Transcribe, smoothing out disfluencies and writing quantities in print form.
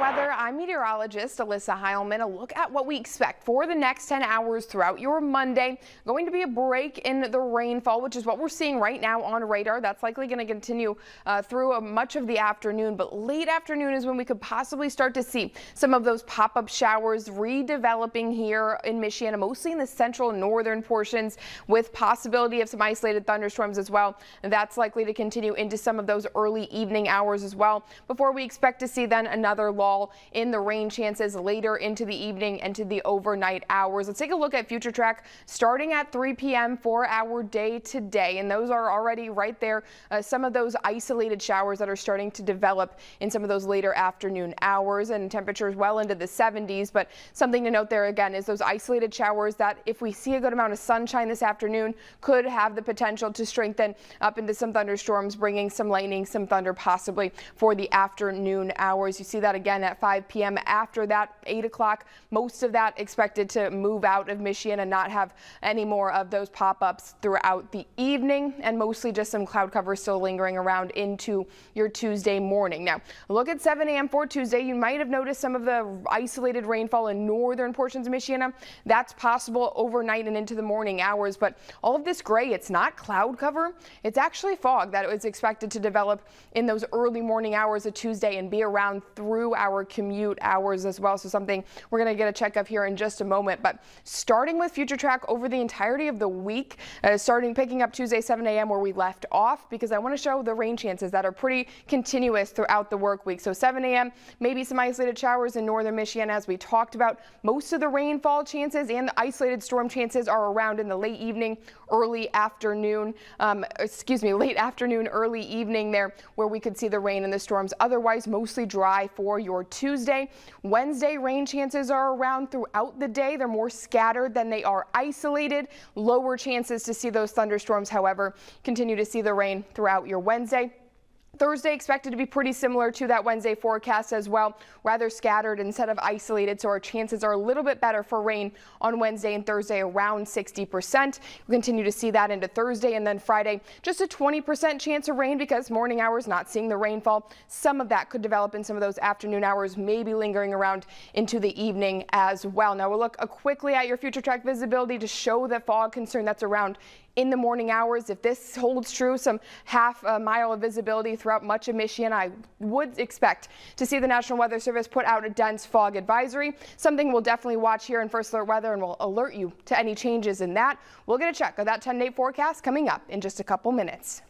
Weather. I'm meteorologist Alyssa Heilman. A look at what we expect for the next 10 hours throughout your Monday. Going to be a break in the rainfall, which is what we're seeing right now on radar. That's likely going to continue through much of the afternoon, but late afternoon is when we could possibly start to see some of those pop-up showers redeveloping here in Michiana, mostly in the central and northern portions, with possibility of some isolated thunderstorms as well. And that's likely to continue into some of those early evening hours as well, before we expect to see then another lull in the rain chances later into the evening and to the overnight hours. Let's take a look at future track starting at 3 p.m. for our day today, and those are already right there. Some of those isolated showers that are starting to develop in some of those later afternoon hours, and temperatures well into the 70s. But something to note there again is those isolated showers that, if we see a good amount of sunshine this afternoon, could have the potential to strengthen up into some thunderstorms, bringing some lightning, some thunder possibly for the afternoon hours. You see that again at 5 p.m. After that, 8 o'clock, most of that expected to move out of Michigan and not have any more of those pop-ups throughout the evening, and mostly just some cloud cover still lingering around into your Tuesday morning. Now, look at 7 a.m. for Tuesday. You might have noticed some of the isolated rainfall in northern portions of Michigan. That's possible overnight and into the morning hours, but all of this gray, it's not cloud cover. It's actually fog that is expected to develop in those early morning hours of Tuesday and be around through our commute hours as well. So something we're going to get a check of here in just a moment. But starting with future track over the entirety of the week, picking up Tuesday 7 a.m. where we left off, because I want to show the rain chances that are pretty continuous throughout the work week. So 7 a.m. maybe some isolated showers in northern Michigan, as we talked about. Most of the rainfall chances and the isolated storm chances are around in the late evening, early afternoon, late afternoon, early evening there, where we could see the rain and the storms. Otherwise, mostly dry for your Tuesday. Wednesday, rain chances are around throughout the day. They're more scattered than they are isolated. Lower chances to see those thunderstorms, however. Continue to see the rain throughout your Wednesday. Thursday expected to be pretty similar to that Wednesday forecast as well, rather scattered instead of isolated, so our chances are a little bit better for rain on Wednesday and Thursday, around 60%. We'll continue to see that into Thursday, and then Friday, just a 20% chance of rain because morning hours not seeing the rainfall. Some of that could develop in some of those afternoon hours, maybe lingering around into the evening as well. Now we'll look quickly at your future track visibility to show that fog concern that's around in the morning hours. If this holds true, some half a mile of visibility throughout much of Michigan, I would expect to see the National Weather Service put out a dense fog advisory, something we'll definitely watch here in First Alert Weather, and we'll alert you to any changes in that. We'll get a check of that 10-day forecast coming up in just a couple minutes.